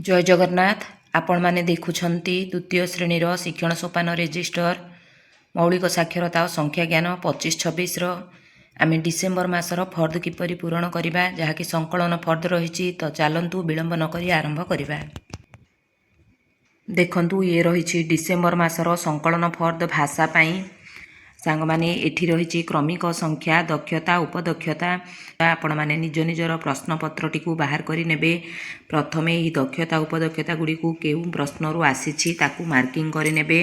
जय जगन्नाथ। आपण माने देखुछंती द्वितीय श्रेणीर शिक्षण सोपान रेजिस्टर मौलिक साक्षरता और संख्या ज्ञान 25-26 आम डिसेम्बर मासर फर्द किपरि पूरण करवा जहाँकि संकलन फर्द रही। तो चलतु विलंब नक आरंभ करवा। देखंतु ये रही डिसेम्बर मासर संकलन फर्द भाषा पाई सांग माने एठी रही क्रमिक संख्या दक्षता उपदक्षता आपण माने निज निजर प्रश्नपत्र टी बाहर करी नेबे। प्रथमे ही दक्षता उपदक्षता गुड़ी को केउ प्रश्न रु आसी ताकू मार्किंग करी नेबे।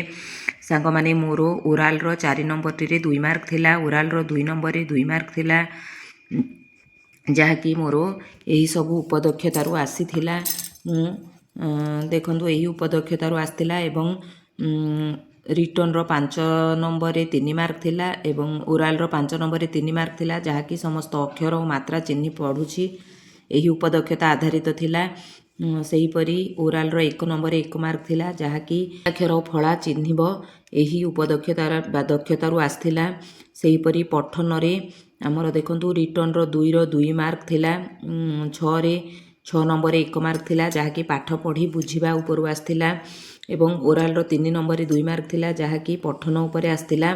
सांग माने मोर ओराल रो 4 नंबर टी 2 मार्क थिला, ओराल रो 2 नंबर रे 2 मार्क थिला, जहाँकि मोर यही सब उपदक्षता रु आसी थिला। देखंतु यही उपदक्षता रु आस्थिला एवं रिटर्न रो 5 नंबर रे 3 मार्क थिला एवं ओराल रो 5 नंबर रे 3 मार्क थिला, जहाँकि समस्त अक्षर और मात्रा चिन्ह पढ़ुछि यही उपदक्षता आधारित थिला। सेहीपरि ओराल रो 1 नंबर रे 1 मार्क थिला, जहाँकि अक्षर और फला चिन्हिब यही उपदक्षता बा दक्षता रु आस्थिला। सेहीपरि पठन रे हमर देखंतु रिटर्न रो 2 मार्क थिला, 6 नंबर रे 1 मार्क थिला, जहाँकि पाठ पढ़ी बुझिबा उपरु आस्थिला एवं ओराल रो 3 नंबर रे 2 मार्क थिला, जहाँकि पठन उपरे आस्थिला।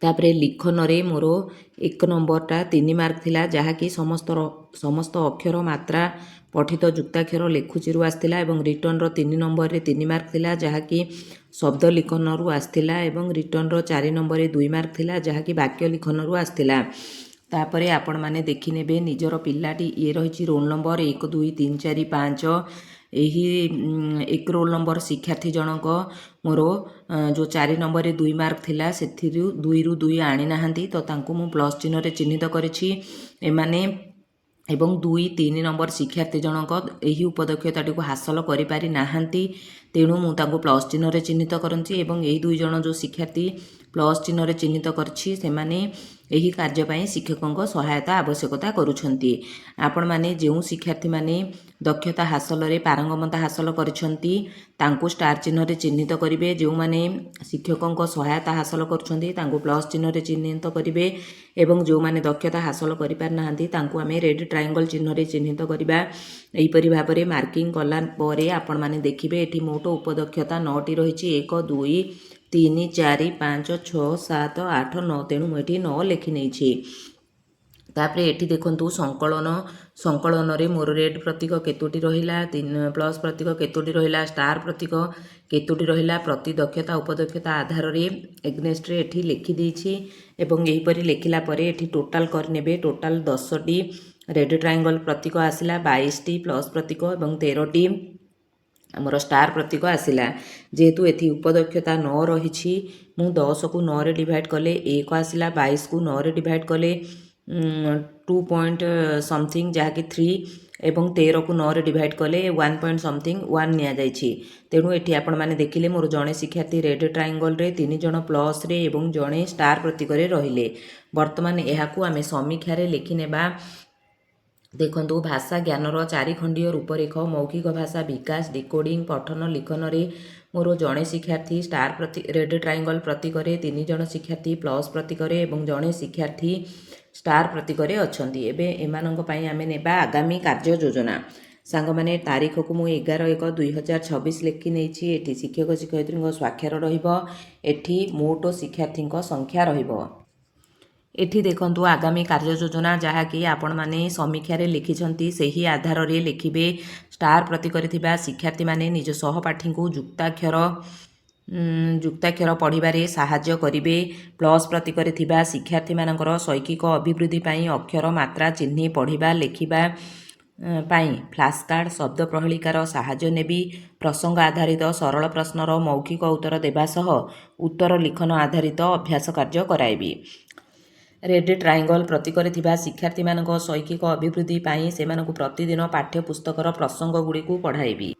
तापरे लिखन रे मोर 1 नंबरटा 3 मार्क थिला, जहाँकि समस्त अक्षर मात्रा पठित जुक्ताक्षर लेखुचिरु आस्थिला एवं रिटर्न रो 3 नंबर रे 3 मार्क थिला, जहाँकि शब्द लिखन रु आस्थिला एवं रिटर्न रो 4 नंबर रे 2 मार्क थिला, जहाँकि वाक्य लिखन रु आस्थिला। तापरे आपण माने देखि नेबे निजर पिल्लाटी ये रही रोल नंबर 1 2 3 4 5 यही 1 रोल नंबर शिक्षार्थी जनक मोर जो 4 नंबर रे 2 मार्क थिला से 2 रु 2 आनी नाहांती, तो तांको मु प्लस चिन्ह रे चिन्हित करिछि। एमाने एवं 2 3 नंबर शिक्षार्थी जनक यही उपदक्षताटी को हासिल करि पारि नाहांती, तेणु मु तांको प्लस चिन्ह रे चिन्हित करछि एवं यही 2 जण जो शिक्षार्थी प्लस चिन्ह रे चिन्हित करछि सेमाने यही कार्य पाई शिक्षकों सहायता आवश्यकता करुछंती। आपण माने जो शिक्षार्थी माने दक्षता हासिल रे पारंगमता हासिल करिछंती तांको स्टार चिन्ह रे चिन्हित करिवे। जो माने शिक्षकों सहायता हासिल करुछंती तांको प्लस चिन्ह रे चिन्हित करिवे एवं जो माने दक्षता हासिल करि पार नाहांती तांको आमे रेड ट्रायंगल चिन्ह रे चिन्हित करिबा। एही परि भाबरे मार्किंग कला परे आपण माने देखिबे एठी मोट उपदक्षता 9 टी रहिछि 1 2 3 4 5 6 7 8 9, तेणु मुझे 9 लिखि नहीं। तापरे एठी देखंतु संकलन रे मोर रेड प्रतीक केतोटी रहिला, 3 प्लस प्रतीक केतोटी रहिला, स्टार प्रतीक केतोटी रहिला, प्रति दक्षता उपदक्षता आधार रे एग्नेस्ट रे एठी लिखि देछि एवं एही परि लेखिला परे एठी टोटाल कर नेबे। टोटाल 10 टी रेड ट्रायंगल प्रतीक आसिला, 22 टी प्लस प्रतीक एवं 13 टी आमर स्टार प्रतीक आसिला। जेहेतु एथि उपदक्षता 9 रही मु 10 को 9 रे डिवाइड कले 1 आसिला, 22 को 9 रे डिवाइड कले 2 पॉइंट समथिंग जहाँकि 3 एवं 13 को 9 रे डिवाइड कले 1 पॉइंट समथिंग 1 निया जाइछि। तेणु एठी आपण माने देखिले मोर जणे शिक्षार्थी रेड ट्रायंगल रे 3 जण प्लस रे एवं जणे स्टार प्रतीक रे रहिले। वर्तमान एहाकू आमे समीक्षा रे लिखि नेबा। देखंतु भाषा ज्ञानर 4 खंडीय रूपरेख मौखिक भाषा विकास डिकोडिंग पठन लिखन रे मोर जणे शिक्षार्थी स्टार प्रति रेड ट्रायंगल प्रतीक रे 3 जण शिक्षार्थी प्लस प्रतीक रे एवं जणे शिक्षार्थी स्टार प्रतीक रे अछंती। एबे एमानंक पई आमे नेबा आगामी कार्य योजना। सांग माने तारीख को मु 11/1/2026 लिखि नेछि। एठी शिक्षक शिक्षयित्री स्वाक्षर रहिबो, एठी मोट शिक्षार्थी संख्या रहिबो। एठी देखंतु आगामी कार्य योजना जहाँकि आपण माने समीक्षा रे लिखिछंती सेही आधार रे लिखिबे। स्टार प्रतीक रे थिबा शिक्षार्थी माने निज सहपाठी को जुक्ताक्षर पढ़िबारे साहाय्य करिवे। प्लस प्रतीक रे थिबा शिक्षार्थी मानकर शैक्षिक अभिवृद्धि पाई अक्षर मात्रा चिन्ह पढ़िबा लेखिबा पाई फ्लैश कार्ड शब्द प्रहेलिकार साहाय्य नेबी। प्रसंग आधारित सरल प्रश्नर मौखिक उत्तर देबा सह उत्तर लिखन आधारित अभ्यास कार्य कराइबी। रेड ट्रायंगल प्रतीक रे थिबा शिक्षार्थी मानक शैक्षिक अभिवृद्धि पाई सेमानकु प्रतिदिन पाठ्य पुस्तकर प्रसंग गुड़ी को पढ़ाइबी।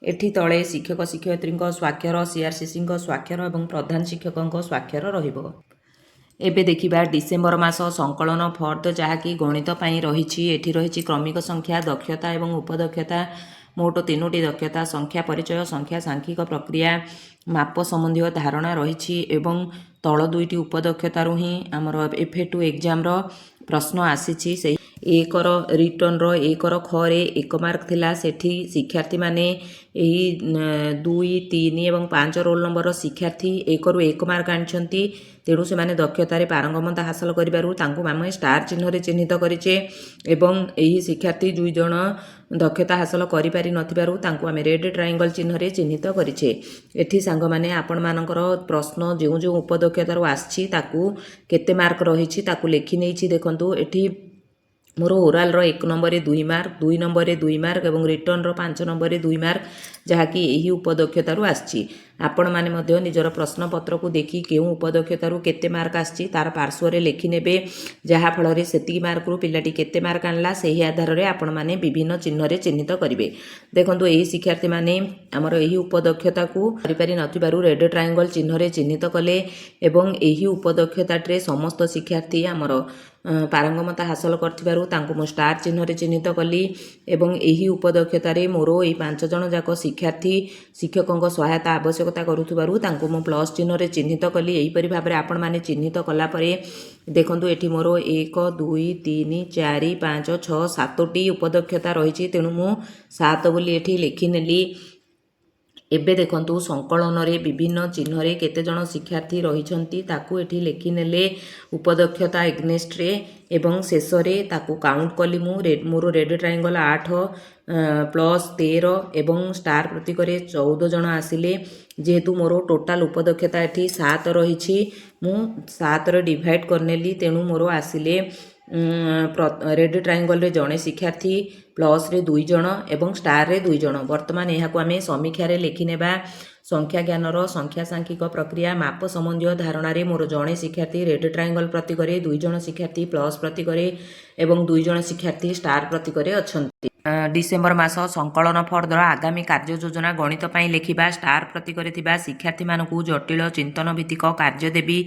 एठी तले शिक्षक शिक्षयित्री स्वाक्षर सीआरसीसी स्वाक्षर एवं प्रधान शिक्षकों स्वाक्षर रहिबो। एबे देखिबा डिसेम्बर मास संकलन फर्द जहाँकि गणित पाई रहिछि। एठी रहिछि क्रमिक संख्या दक्षता एवं उपदक्षता मोट 3टी दक्षता संख्या परिचय संख्या सांख्यिक प्रक्रिया माप संबंधी धारणा रही एवं तल 2टी उपदक्षतारू ही आमर FA2 एग्जाम प्रश्न आसी। ଏକର ରିଟର୍ଣ୍ଣର ଏକର ଖରେ 1 ମାର୍କ ଥିଲା। ସେଠି ଶିକ୍ଷାର୍ଥୀମାନେ ଏହି 2, 3 ଏବଂ 5 ରୋଲ ନମ୍ବରର ଶିକ୍ଷାର୍ଥୀ 1ରୁ 1 ମାର୍କ ଆଣିଛନ୍ତି। ତେଣୁ ସେମାନେ ଦକ୍ଷତାରେ ପାରଙ୍ଗମତା ହାସଲ କରିବାରୁ ତାଙ୍କୁ ଆମେ ଷ୍ଟାର ଚିହ୍ନରେ ଚିହ୍ନିତ କରିଛେ ଏବଂ ଏହି ଶିକ୍ଷାର୍ଥୀ 2 ଜଣ ଦକ୍ଷତା ହାସଲ କରିପାରି ନଥିବାରୁ ତାଙ୍କୁ ଆମେ ରେଡ୍ ଟ୍ରାଇଙ୍ଗଲ ଚିହ୍ନରେ ଚିହ୍ନିତ କରିଛେ। ଏଠି ସାଙ୍ଗମାନେ ଆପଣମାନଙ୍କର ପ୍ରଶ୍ନ ଯେଉଁ ଯେଉଁ ଉପଦକ୍ଷତାରୁ ଆସିଛି ତାକୁ କେତେ ମାର୍କ ରହିଛି ତାକୁ ଲେଖି ନେଇଛି। ଦେଖନ୍ତୁ ଏଠି ମୋର ଓରାଲର 1 ନମ୍ବରରେ 2 ମାର୍କ, 2 ନମ୍ବରରେ 2 ମାର୍କ ଏବଂ ରିଟର୍ଣ୍ଣର 5 ନମ୍ବରରେ 2 ମାର୍କ, ଯାହାକି ଏହି ଉପଦକ୍ଷତାରୁ ଆସିଛି। ଆପଣମାନେ ମଧ୍ୟ ନିଜର ପ୍ରଶ୍ନପତ୍ରକୁ ଦେଖି କେଉଁ ଉପଦକ୍ଷତାରୁ କେତେ ମାର୍କ ଆସିଛି ତାର ପାର୍ଶ୍ୱରେ ଲେଖିନେବେ, ଯାହାଫଳରେ ସେତିକି ମାର୍କରୁ ପିଲାଟି କେତେ ମାର୍କ ଆଣିଲା ସେହି ଆଧାରରେ ଆପଣମାନେ ବିଭିନ୍ନ ଚିହ୍ନରେ ଚିହ୍ନିତ କରିବେ। ଦେଖନ୍ତୁ ଏହି ଶିକ୍ଷାର୍ଥୀମାନେ ଆମର ଏହି ଉପଦକ୍ଷତାକୁ କରିପାରି ନଥିବାରୁ ରେଡ୍ ଟ୍ରାଇଙ୍ଗଲ ଚିହ୍ନରେ ଚିହ୍ନିତ କଲେ ଏବଂ ଏହି ଉପଦକ୍ଷତାଟିରେ ସମସ୍ତ ଶିକ୍ଷାର୍ଥୀ ଆମର ପାରଙ୍ଗମତା ହାସଲ କରିଥିବାରୁ ତାଙ୍କୁ ମୁଁ ଷ୍ଟାର ଚିହ୍ନରେ ଚିହ୍ନିତ କଲି ଏବଂ ଏହି ଉପଦକ୍ଷତାରେ ମୋର ଏହି 5 ଜଣ ଯାକ ଶିକ୍ଷାର୍ଥୀ ଶିକ୍ଷକଙ୍କ ସହାୟତା ଆବଶ୍ୟକତା କରୁଥିବାରୁ ତାଙ୍କୁ ମୁଁ ପ୍ଲସ୍ ଚିହ୍ନରେ ଚିହ୍ନିତ କଲି। ଏହିପରି ଭାବରେ ଆପଣମାନେ ଚିହ୍ନିତ କଲା ପରେ ଦେଖନ୍ତୁ ଏଠି ମୋର 1, 2, 3, 4, 5, 6, 7ଟି ଉପଦକ୍ଷତା ରହିଛି, ତେଣୁ ମୁଁ 7 ବୋଲି ଏଠି ଲେଖିନେଲି। ଏବେ ଦେଖନ୍ତୁ ସଂକଳନରେ ବିଭିନ୍ନ ଚିହ୍ନରେ କେତେ ଜଣ ଶିକ୍ଷାର୍ଥୀ ରହିଛନ୍ତି ତାକୁ ଏଠି ଲେଖିନେଲେ ଉପଦକ୍ଷତା ଏଗ୍ନେଷ୍ଟରେ ଏବଂ ଶେଷରେ ତାକୁ କାଉଣ୍ଟ କଲି ମୁଁ। ମୋର ରେଡ୍ ଟ୍ରାଇଙ୍ଗଲ 8 ପ୍ଲସ୍ 13 ଏବଂ ଷ୍ଟାର ପ୍ରତୀକରେ 14 ଜଣ ଆସିଲେ। ଯେହେତୁ ମୋର ଟୋଟାଲ ଉପଦକ୍ଷତା ଏଠି 7 ରହିଛି, ମୁଁ 7ରେ ଡିଭାଇଡ଼ କରିନେଲି, ତେଣୁ ମୋର ଆସିଲେ ରେଡ୍ ଟ୍ରାଇଙ୍ଗଲରେ ଜଣେ ଶିକ୍ଷାର୍ଥୀ, ପ୍ଲସ୍ରେ 2 ଜଣ ଏବଂ ଷ୍ଟାରରେ 2 ଜଣ। ବର୍ତ୍ତମାନ ଏହାକୁ ଆମେ ସମୀକ୍ଷାରେ ଲେଖିନେବା। ସଂଖ୍ୟା ଜ୍ଞାନର ସଂଖ୍ୟା ସାଂଖ୍ୟିକ ପ୍ରକ୍ରିୟା ମାପ ସମ୍ବନ୍ଧୀୟ ଧାରଣାରେ ମୋର ଜଣେ ଶିକ୍ଷାର୍ଥୀ ରେଡ୍ ଟ୍ରାଇଙ୍ଗଲ ପ୍ରତୀକରେ, 2 ଜଣ ଶିକ୍ଷାର୍ଥୀ ପ୍ଲସ୍ ପ୍ରତୀକରେ ଏବଂ 2 ଜଣ ଶିକ୍ଷାର୍ଥୀ ଷ୍ଟାର ପ୍ରତୀକରେ ଅଛନ୍ତି। ଡିସେମ୍ବର ମାସ ସଂକଳନ ଫର୍ଦ୍ଦର ଆଗାମୀ କାର୍ଯ୍ୟ ଯୋଜନା ଗଣିତ ପାଇଁ ଲେଖିବା। ଷ୍ଟାର ପ୍ରତୀକରେ ଥିବା ଶିକ୍ଷାର୍ଥୀମାନଙ୍କୁ ଜଟିଳ ଚିନ୍ତନ ଭିତ୍ତିକ କାର୍ଯ୍ୟ ଦେବି,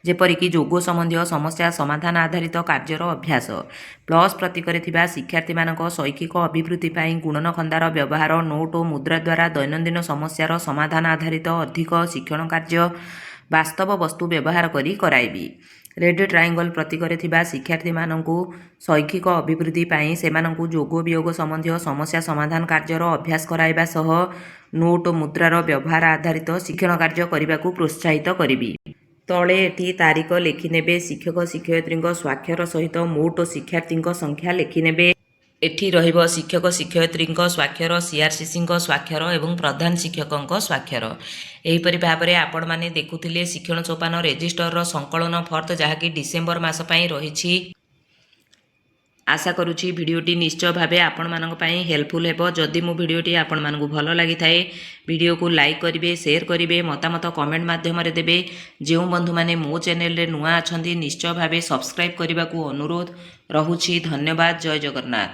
ଯେପରିକି ଯୋଗ ସମ୍ବନ୍ଧୀୟ ସମସ୍ୟା ସମାଧାନ ଆଧାରିତ କାର୍ଯ୍ୟର ଅଭ୍ୟାସ। ପ୍ଲସ୍ ପ୍ରତୀକରେ ଥିବା ଶିକ୍ଷାର୍ଥୀମାନଙ୍କ ଶୈକ୍ଷିକ ଅଭିବୃଦ୍ଧି ପାଇଁ ଗୁଣନ ଖନ୍ଦାର ବ୍ୟବହାର, ନୋଟ୍ ଓ ମୁଦ୍ରା ଦ୍ୱାରା ଦୈନନ୍ଦିନ ସମସ୍ୟାର ସମାଧାନ ଆଧାରିତ ଅଧିକ ଶିକ୍ଷଣ କାର୍ଯ୍ୟ ବାସ୍ତବ ବସ୍ତୁ ବ୍ୟବହାର କରି କରାଇବି। ରେଡ୍ ଟ୍ରାଇଙ୍ଗଲ ପ୍ରତୀକରେ ଥିବା ଶିକ୍ଷାର୍ଥୀମାନଙ୍କୁ ଶୈକ୍ଷିକ ଅଭିବୃଦ୍ଧି ପାଇଁ ସେମାନଙ୍କୁ ଯୋଗ ବିୟୋଗ ସମ୍ବନ୍ଧୀୟ ସମସ୍ୟା ସମାଧାନ କାର୍ଯ୍ୟର ଅଭ୍ୟାସ କରାଇବା ସହ ନୋଟ୍ ଓ ମୁଦ୍ରାର ବ୍ୟବହାର ଆଧାରିତ ଶିକ୍ଷଣ କାର୍ଯ୍ୟ କରିବାକୁ ପ୍ରୋତ୍ସାହିତ କରିବି। ତଳେ ଏଠି ତାରିଖ ଲେଖିନେବେ। ଶିକ୍ଷକ ଶିକ୍ଷୟିତ୍ରୀଙ୍କ ସ୍ୱାକ୍ଷର ସହିତ ମୋଟ ଶିକ୍ଷାର୍ଥୀଙ୍କ ସଂଖ୍ୟା ଲେଖିନେବେ। ଏଠି ରହିବ ଶିକ୍ଷକ ଶିକ୍ଷୟିତ୍ରୀଙ୍କ ସ୍ୱାକ୍ଷର, CRCCଙ୍କ ସ୍ୱାକ୍ଷର ଏବଂ ପ୍ରଧାନ ଶିକ୍ଷକଙ୍କ ସ୍ୱାକ୍ଷର। ଏହିପରି ଭାବରେ ଆପଣମାନେ ଦେଖୁଥିଲେ ଶିକ୍ଷଣ ସୋପାନ ରେଜିଷ୍ଟରର ସଂକଳନ ଫର୍ଦ୍ଦ, ଯାହାକି ଡିସେମ୍ବର ମାସ ପାଇଁ ରହିଛି। ଆଶା କରୁଛି ଭିଡ଼ିଓଟି ନିଶ୍ଚୟ ଭାବେ ଆପଣମାନଙ୍କ ପାଇଁ ହେଲ୍ପଫୁଲ୍ ହେବ। ଯଦି ମୋ ଭିଡ଼ିଓଟି ଆପଣମାନଙ୍କୁ ଭଲ ଲାଗିଥାଏ ଭିଡ଼ିଓକୁ ଲାଇକ୍ କରିବେ, ସେୟାର କରିବେ, ମତାମତ କମେଣ୍ଟ ମାଧ୍ୟମରେ ଦେବେ। ଯେଉଁ ବନ୍ଧୁମାନେ ମୋ ଚ୍ୟାନେଲରେ ନୂଆ ଅଛନ୍ତି ନିଶ୍ଚୟ ଭାବେ ସବସ୍କ୍ରାଇବ୍ କରିବାକୁ ଅନୁରୋଧ ରହୁଛି। ଧନ୍ୟବାଦ। ଜୟ ଜଗନ୍ନାଥ।